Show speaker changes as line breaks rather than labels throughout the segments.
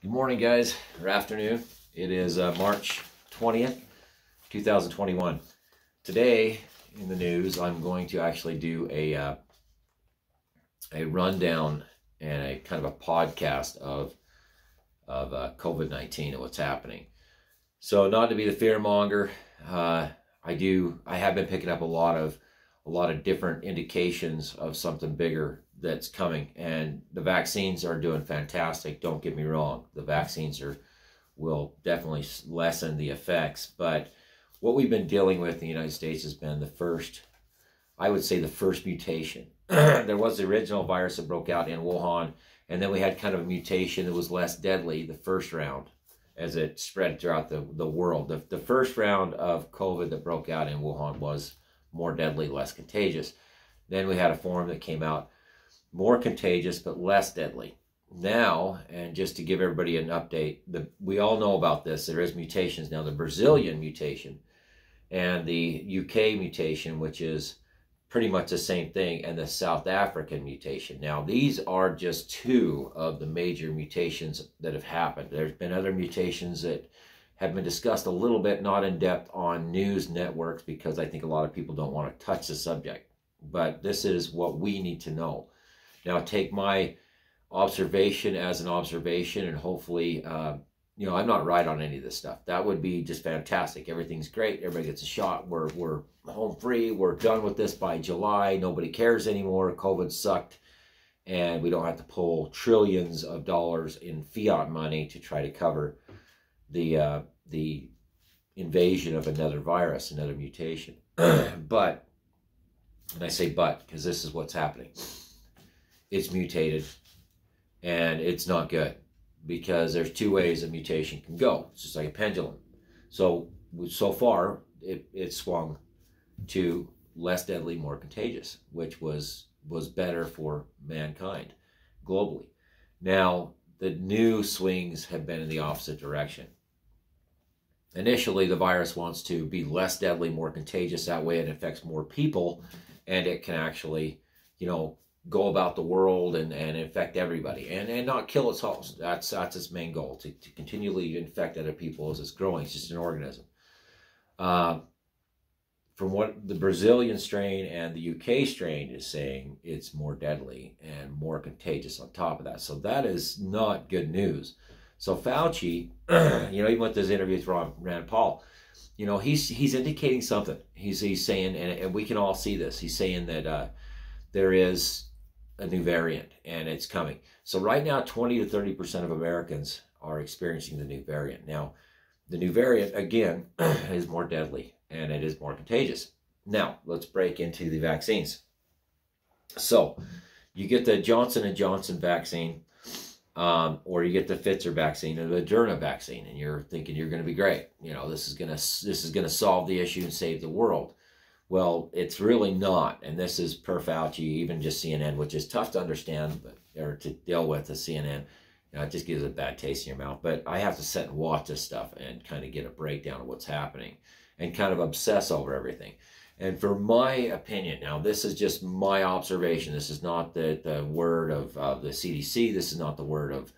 Good morning, guys, or afternoon. It is March 20th, 2021. Today in the news, I'm going to actually do a rundown and a kind of a podcast of COVID-19 and what's happening. So, not to be the fear monger, I have been picking up a lot of different indications of something bigger that's coming, and the vaccines are doing fantastic. Don't get me wrong, the vaccines will definitely lessen the effects, but what we've been dealing with in the United States has been the first mutation. There was the original virus that broke out in Wuhan, and then we had kind of a mutation that was less deadly the first round as it spread throughout the world. The first round of COVID that broke out in Wuhan was more deadly, less contagious. Then we had a form that came out more contagious but less deadly. Now, and just to give everybody an update, we all know about this. There is mutations now. The Brazilian mutation and the UK mutation, which is pretty much the same thing, and the South African mutation. Now, these are just two of the major mutations that have happened. There's been other mutations that have been discussed a little bit, not in depth on news networks, because I think a lot of people don't want to touch the subject. But this is what we need to know. Now, take my observation as an observation, and hopefully, I'm not right on any of this stuff. That would be just fantastic. Everything's great. Everybody gets a shot. We're home free. We're done with this by July. Nobody cares anymore. COVID sucked, and we don't have to pull trillions of dollars in fiat money to try to cover the invasion of another virus, another mutation. But, and I say but because this is what's happening. It's mutated, and it's not good, because there's two ways a mutation can go. It's just like a pendulum. So far, it swung to less deadly, more contagious, which was better for mankind globally. Now, the new swings have been in the opposite direction. Initially, the virus wants to be less deadly, more contagious. That way it affects more people, and it can actually, go about the world and infect everybody and not kill its host. That's its main goal, to continually infect other people as it's growing. It's just an organism. From what the Brazilian strain and the UK strain is saying, it's more deadly and more contagious on top of that. So that is not good news. So Fauci, even with this interview with Rand Paul, he's indicating something. He's saying, and we can all see this, he's saying that there is a new variant and it's coming. So right now, 20 to 30% of Americans are experiencing the new variant. Now, the new variant, again, is more deadly and it is more contagious. Now, let's break into the vaccines. So, you get the Johnson & Johnson vaccine, or you get the Pfizer vaccine or the Moderna vaccine, and you're thinking you're going to be great. This is gonna solve the issue and save the world. Well, it's really not, and this is per Fauci, even just CNN, which is tough to understand or to deal with. The CNN, it just gives a bad taste in your mouth. But I have to sit and watch this stuff and kind of get a breakdown of what's happening and kind of obsess over everything. And for my opinion, now this is just my observation. This is not the word of the CDC. This is not the word of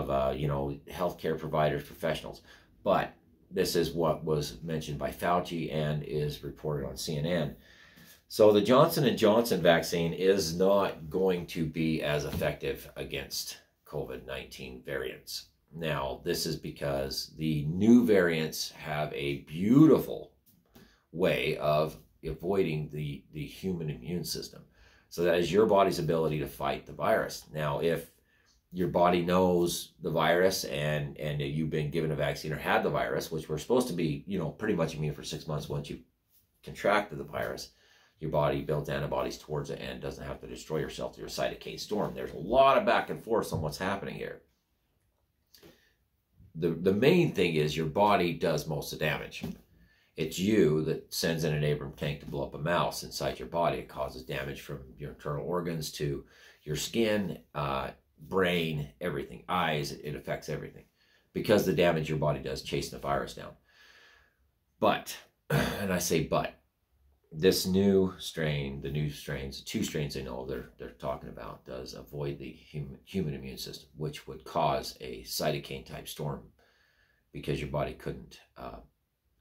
healthcare providers, professionals, but this is what was mentioned by Fauci and is reported on CNN. So the Johnson & Johnson vaccine is not going to be as effective against COVID-19 variants. Now, this is because the new variants have a beautiful way of avoiding the human immune system. So that is your body's ability to fight the virus. Now, if your body knows the virus and you've been given a vaccine or had the virus, which we're supposed to be, pretty much immune for 6 months once you contracted the virus, your body built antibodies towards it and doesn't have to destroy yourself through a cytokine storm. There's a lot of back and forth on what's happening here. The main thing is your body does most of the damage. It's you that sends in an Abrams tank to blow up a mouse inside your body. It causes damage from your internal organs to your skin, brain, everything, eyes. It affects everything because the damage your body does chasing the virus down. But, and I say but, this new strain, the new strains, the two strains they know they're talking about, does avoid the human immune system, which would cause a cytokine type storm because your body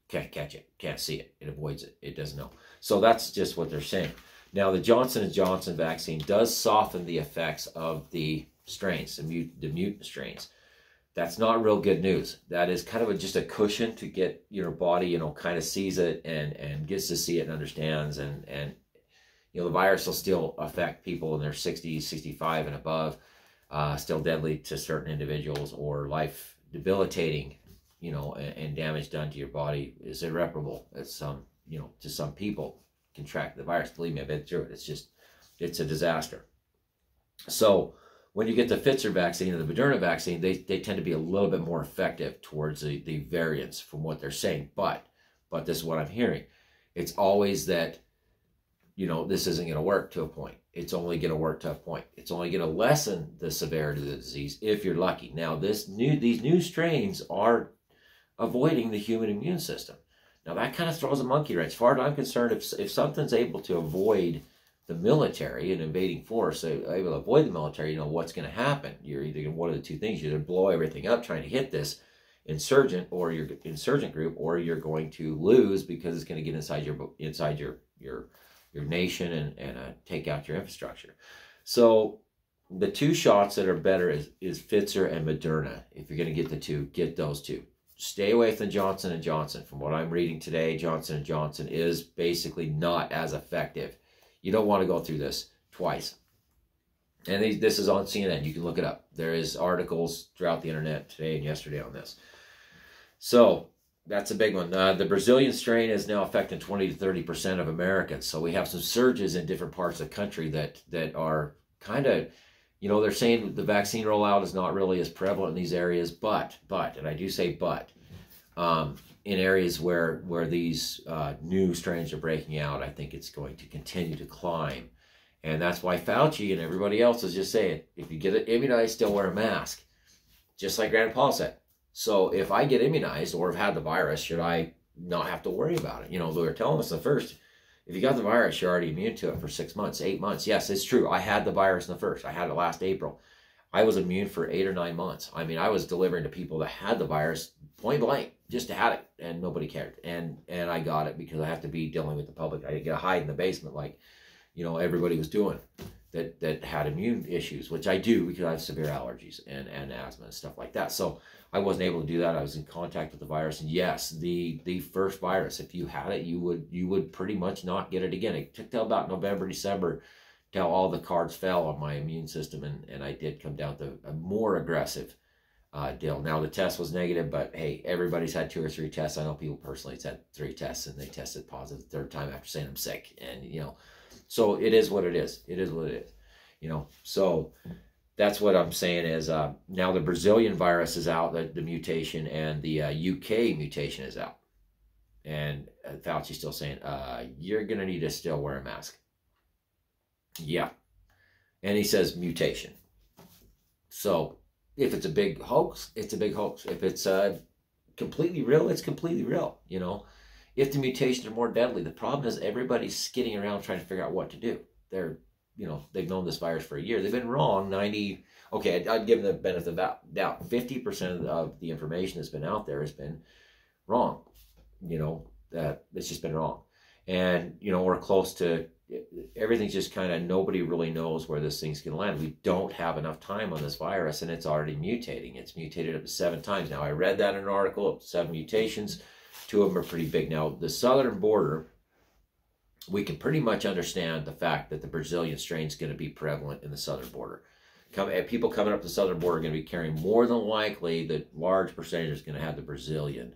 can't catch it, can't see it, it avoids it, it doesn't know. So that's just what they're saying. Now the Johnson & Johnson vaccine does soften the effects of the strains, the mutant strains. That's not real good news. That is kind of just a cushion to get your body, you know, kind of sees it and gets to see it and understands. And you know, the virus will still affect people in their 60s, 65 and above, still deadly to certain individuals, or life debilitating, you know, and damage done to your body is irreparable. It's some, you know, to some people contract the virus. Believe me, I've been through it. It's a disaster. So when you get the Pfizer vaccine and the Moderna vaccine, they tend to be a little bit more effective towards the variants from what they're saying. But this is what I'm hearing. It's always that, you know, this isn't going to work to a point. It's only going to work to a point. It's only going to lessen the severity of the disease if you're lucky. Now, these new strains are avoiding the human immune system. Now, that kind of throws a monkey wrench. As far as I'm concerned, if something's able to avoid the military, an invading force, able to avoid the military, you know what's going to happen. You're either going to, one of the two things, you're going to blow everything up trying to hit this insurgent or your insurgent group, or you're going to lose because it's going to get inside your nation and take out your infrastructure. So the two shots that are better is Pfizer and Moderna. If you're going to get the two, get those two. Stay away from Johnson & Johnson. From what I'm reading today, Johnson & Johnson is basically not as effective. You don't want to go through this twice. And this is on CNN. You can look it up. There is articles throughout the internet today and yesterday on this. So that's a big one. The Brazilian strain is now affecting 20 to 30% of Americans. So we have some surges in different parts of the country that are kind of, you know, they're saying the vaccine rollout is not really as prevalent in these areas, but, and I do say but, in areas where these new strains are breaking out, I think it's going to continue to climb. And that's why Fauci and everybody else is just saying, if you get immunized, still wear a mask. Just like Grandpa Paul said. So if I get immunized or have had the virus, should I not have to worry about it? You know, they were telling us the first, if you got the virus, you're already immune to it for 6 months, 8 months. Yes, it's true. I had the virus in the first. I had it last April. I was immune for 8 or 9 months. I mean, I was delivering to people that had the virus point blank, just to have it, and nobody cared. And I got it because I have to be dealing with the public. I didn't get to hide in the basement like, you know, everybody was doing that had immune issues, which I do because I have severe allergies and asthma and stuff like that. So I wasn't able to do that. I was in contact with the virus. And yes, the first virus, if you had it, you would pretty much not get it again. It took till about November, December till all the cards fell on my immune system, and I did come down to a more aggressive deal. Now the test was negative, but hey, everybody's had 2 or 3 tests. I know people personally it's had 3 tests and they tested positive the 3rd time after saying I'm sick. And you know, so it is what it is. It is what it is. You know, so that's what I'm saying is now the Brazilian virus is out, the mutation, and the UK mutation is out. And Fauci's still saying, you're going to need to still wear a mask. Yeah. And he says mutation. So if it's a big hoax, it's a big hoax. If it's completely real, it's completely real, you know. If the mutations are more deadly, the problem is everybody's skidding around trying to figure out what to do. You know, they've known this virus for a year. They've been wrong. Okay, I'd give them the benefit of the doubt. 50% of the information that's been out there has been wrong. You know, it's just been wrong. And, you know, we're close to, everything's just kind of, nobody really knows where this thing's going to land. We don't have enough time on this virus, and it's already mutating. It's mutated up to 7 times. Now, I read that in an article, 7 mutations. 2 of them are pretty big. Now, the southern border, we can pretty much understand the fact that the Brazilian strain is going to be prevalent in the southern border. People coming up the southern border are going to be carrying, more than likely, the large percentage is going to have the Brazilian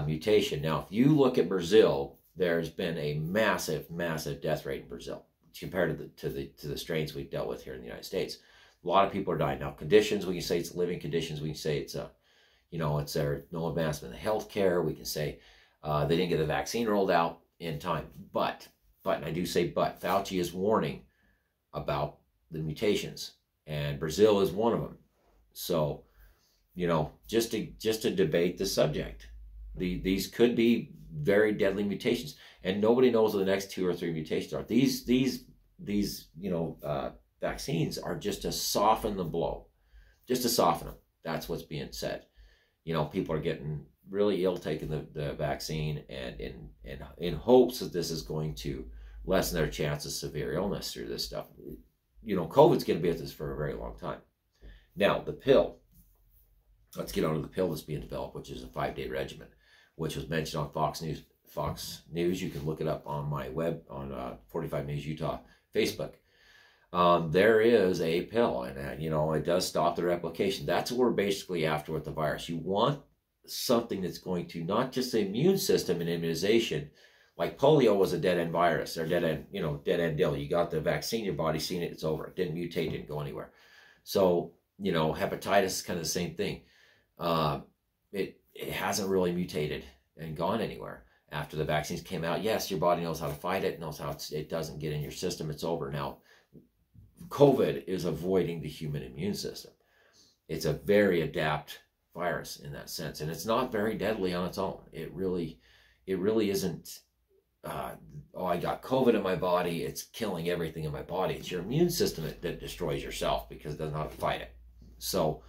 mutation. Now, if you look at Brazil, there's been a massive, massive death rate in Brazil compared to the strains we've dealt with here in the United States. A lot of people are dying. Now, conditions, we can say it's living conditions. We can say it's you know, it's there no advancement in healthcare. We can say they didn't get the vaccine rolled out in time. But and I do say but, Fauci is warning about the mutations, and Brazil is one of them. So, you know, just to debate the subject, These could be very deadly mutations, and nobody knows what the next 2 or 3 mutations are. These vaccines are just to soften the blow, just to soften them. That's what's being said. People are getting really ill taking the vaccine, and in hopes that this is going to lessen their chance of severe illness through this stuff. COVID's going to be at this for a very long time. Now, the pill. Let's get on to the pill that's being developed, which is a 5-day regimen, which was mentioned on Fox News. You can look it up on my web, on 45 News Utah Facebook. There is a pill, and it does stop the replication. That's what we're basically after with the virus. You want something that's going to, not just the immune system and immunization, like polio was a dead-end virus, or dead-end deal. You got the vaccine, your body's seen it, it's over. It didn't mutate, didn't go anywhere. So, hepatitis is kind of the same thing. It hasn't really mutated and gone anywhere. After the vaccines came out, yes, your body knows how to fight it, knows how it doesn't get in your system, it's over. Now, COVID is avoiding the human immune system. It's a very adept virus in that sense, and it's not very deadly on its own. It really isn't. I got COVID in my body, it's killing everything in my body. It's your immune system that destroys yourself because it doesn't know how to fight it. So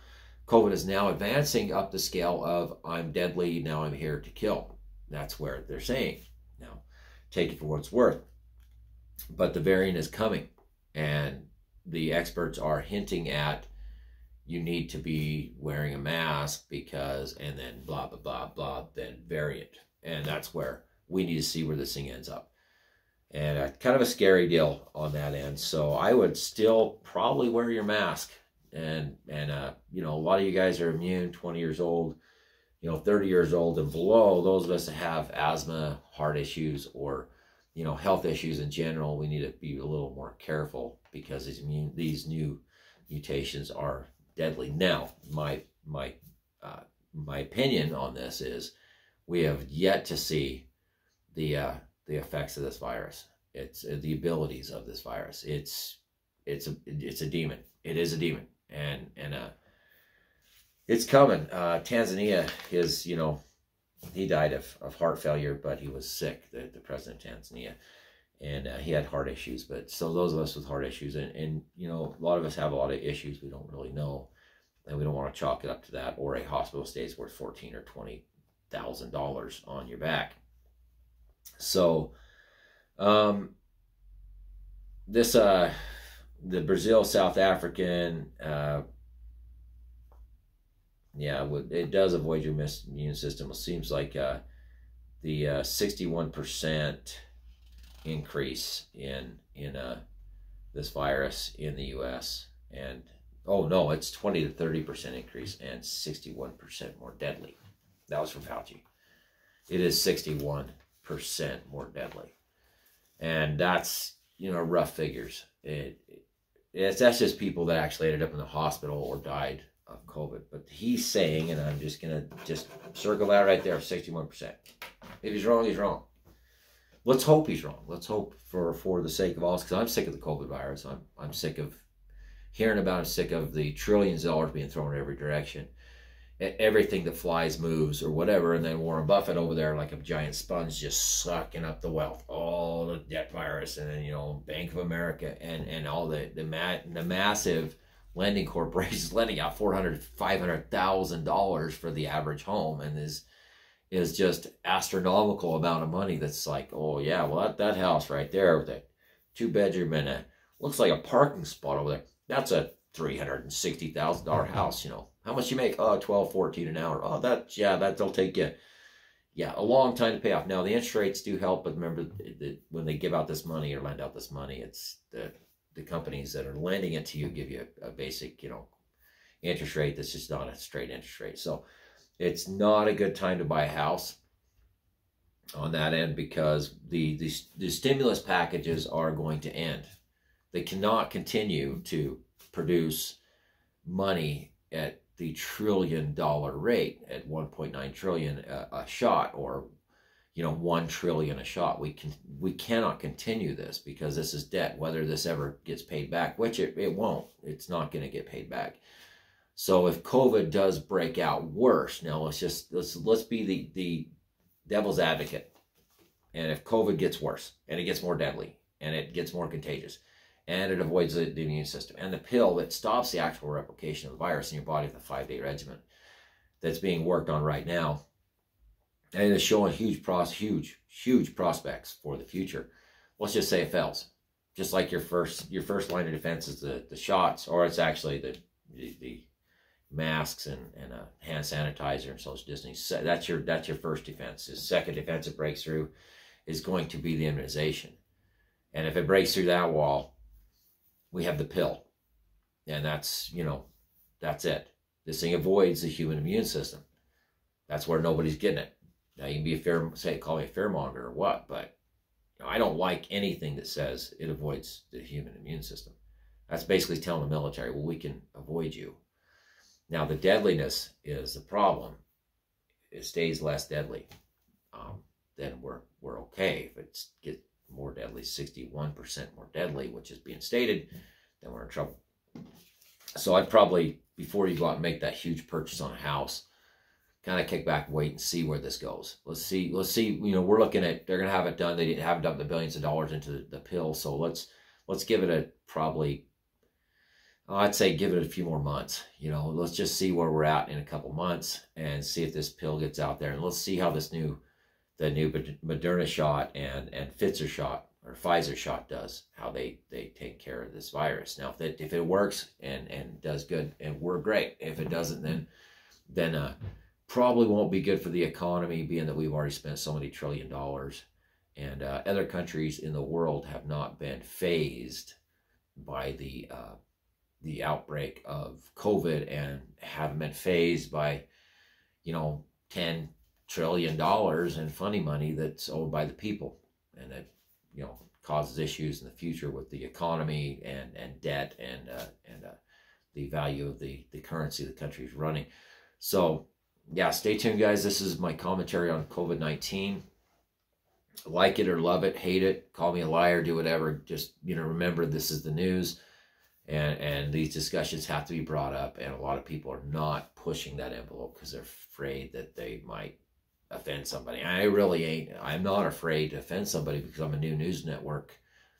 COVID is now advancing up the scale of, I'm deadly, now I'm here to kill. That's where they're saying. Now, take it for what it's worth. But the variant is coming, and the experts are hinting at, you need to be wearing a mask because, and then blah, blah, blah, blah, then variant. And that's where we need to see where this thing ends up. And kind of a scary deal on that end. So I would still probably wear your mask. And a lot of you guys are immune, 20 years old, 30 years old and below. Those of us that have asthma, heart issues, or, health issues in general, we need to be a little more careful because these new mutations are deadly. Now, my opinion on this is we have yet to see the effects of this virus. It's the abilities of this virus. It's a demon. It is a demon, and it's coming. Tanzania is, he died of heart failure, but he was sick. The president of Tanzania, and he had heart issues. But so those of us with heart issues, and a lot of us have a lot of issues we don't really know, and we don't want to chalk it up to that, or a hospital stay's worth $14,000 or $20,000 on your back. So, the Brazil, South African, it does avoid your immune system. It seems like the 61% increase in this virus in the U.S. and it's 20 to 30% increase and 61% more deadly. That was from Fachi. It is 61% more deadly, and that's rough figures. That's just people that actually ended up in the hospital or died of COVID. But he's saying, and I'm just gonna circle that right there, 61%. If he's wrong, he's wrong. Let's hope he's wrong. Let's hope for the sake of all, because I'm sick of the COVID virus. I'm sick of hearing about it. I'm sick of the trillions of dollars being thrown in every direction. Everything that flies moves or whatever, and then Warren Buffett over there like a giant sponge just sucking up the wealth, all the debt virus, and then Bank of America and all the massive lending corporations lending out $400,000 to $500,000 for the average home, and is just astronomical amount of money. That's like, oh yeah, well that house right there with a 2-bedroom and looks like a parking spot over there, that's a $360,000 house. How much you make? Oh, $12, $14 an hour. Oh, that'll take you, a long time to pay off. Now, the interest rates do help, but remember when they give out this money or lend out this money, it's the companies that are lending it to you give you a basic, interest rate that's just not a straight interest rate. So it's not a good time to buy a house on that end, because the stimulus packages are going to end. They cannot continue to produce money at the $1 trillion rate at 1.9 trillion a shot, or 1 trillion a shot. We cannot continue this, because this is debt, whether this ever gets paid back, which it won't. It's not going to get paid back. So if COVID does break out worse, now let's be the devil's advocate. And if COVID gets worse and it gets more deadly and it gets more contagious and it avoids the immune system, and the pill that stops the actual replication of the virus in your body with a 5-day regimen that's being worked on right now, and it is showing huge prospects for the future. Let's just say it fails. Just like your first line of defense is the shots, or it's actually the masks and hand sanitizer and social distancing. That's your first defense. The second defense that breaks through is going to be the immunization. And if it breaks through that wall, we have the pill. And that's it. This thing avoids the human immune system. That's where nobody's getting it. Now you can be call me a fearmonger or what, but I don't like anything that says it avoids the human immune system. That's basically telling the military, well, we can avoid you. Now the deadliness is the problem. It stays less deadly. Then we're okay. If it gets more deadly, 61% more deadly, which is being stated, then we're in trouble. So I'd probably, before you go out and make that huge purchase on a house, kind of kick back, wait and see where this goes. Let's see. We're looking at, they're going to have it done. They haven't dumped the billions of dollars into the pill. So let's give it I'd say give it a few more months. Let's just see where we're at in a couple months and see if this pill gets out there. And let's see how the new Moderna shot and Pfizer shot does, how they take care of this virus. Now, if it works and does good, and we're great. If it doesn't, then probably won't be good for the economy, being that we've already spent so many $1 trillion, and other countries in the world have not been phased by the outbreak of COVID, and haven't been phased by $10 trillion in funding money that's owned by the people, and that causes issues in the future with the economy and debt and the value of the currency the country's running. So yeah, stay tuned, guys. This is my commentary on COVID-19. Like it or love it, hate it, call me a liar, do whatever. Just remember, this is the news, and these discussions have to be brought up, and a lot of people are not pushing that envelope because they're afraid that they might offend somebody. I really ain't. I'm not afraid to offend somebody, because I'm a new news network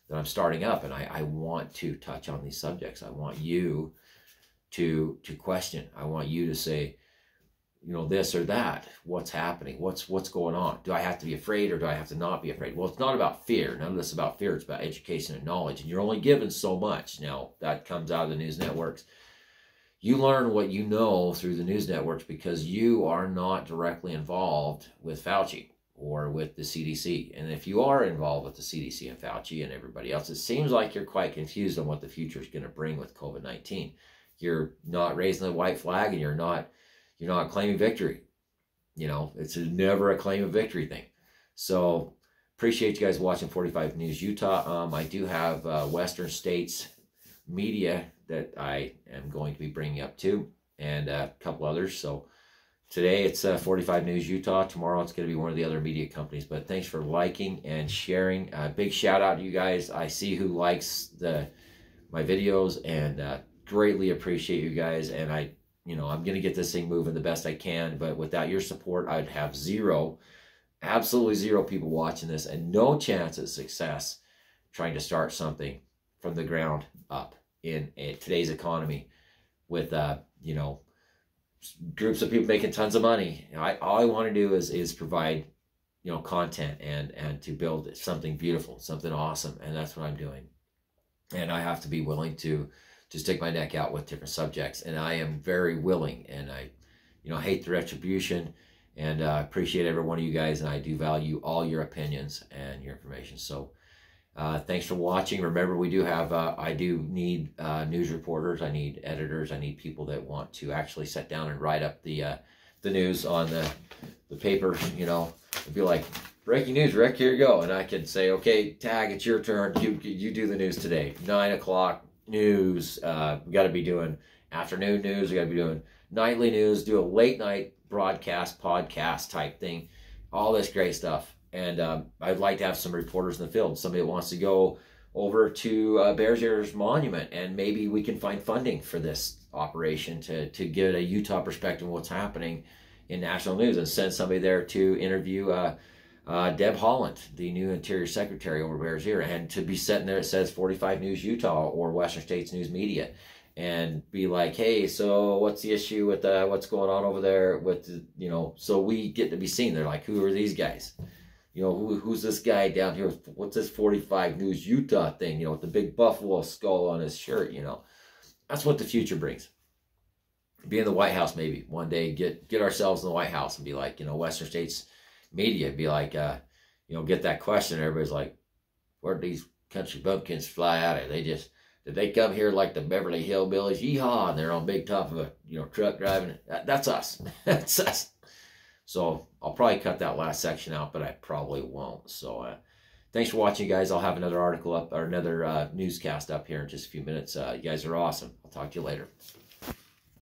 that I'm starting up, and I want to touch on these subjects. I want you to question. I want you to say, this or that. What's happening? What's going on? Do I have to be afraid, or do I have to not be afraid? Well, it's not about fear. None of this is about fear. It's about education and knowledge, and you're only given so much. Now, that comes out of the news networks. You learn what you know through the news networks, because you are not directly involved with Fauci or with the CDC. And if you are involved with the CDC and Fauci and everybody else, it seems like you're quite confused on what the future is going to bring with COVID-19. You're not raising the white flag, and you're not claiming victory. It's never a claim of victory thing. So appreciate you guys watching 45 News Utah. I do have Western States media that I am going to be bringing up too, and a couple others. So today it's 45 News Utah. Tomorrow it's going to be one of the other media companies. But thanks for liking and sharing. Big shout out to you guys. I see who likes my videos, and greatly appreciate you guys. And I'm going to get this thing moving the best I can. But without your support, I'd have absolutely zero people watching this, and no chance of success trying to start something from the ground up in today's economy with groups of people making tons of money. All I want to do is provide content and to build something beautiful, something awesome, and that's what I'm doing. And I have to be willing to stick my neck out with different subjects, and I am very willing, and I hate the retribution, and appreciate every one of you guys, and I do value all your opinions and your information. So thanks for watching. Remember, we do have, I do need news reporters. I need editors. I need people that want to actually sit down and write up the news on the paper. It'd be like, breaking news, Rick, here you go. And I can say, okay, Tag, it's your turn. You do the news today. 9 o'clock news. We got to be doing afternoon news. We got to be doing nightly news. Do a late night broadcast, podcast type thing. All this great stuff. And I'd like to have some reporters in the field. Somebody that wants to go over to Bears Ears Monument, and maybe we can find funding for this operation to get a Utah perspective of what's happening in national news, and send somebody there to interview Deb Haaland, the new Interior Secretary over Bears Ear, and to be sitting there, it says 45 News Utah or Western States News Media, and be like, hey, so what's the issue with what's going on over there with, you know, so we get to be seen. They're like, who are these guys? You know, who's this guy down here? What's this 45 News Utah thing, you know, with the big buffalo skull on his shirt, you know? That's what the future brings. Be in the White House maybe one day, get ourselves in the White House and be like, you know, Western States Media, be like, you know, get that question. Everybody's like, where'd these country bumpkins fly out of? Did they come here like the Beverly Hillbillies? Yeehaw! And they're on big top of a, you know, truck driving. That's us. That's us. So I'll probably cut that last section out, but I probably won't. So thanks for watching, guys. I'll have another article up, or another newscast up here in just a few minutes. You guys are awesome. I'll talk to you later.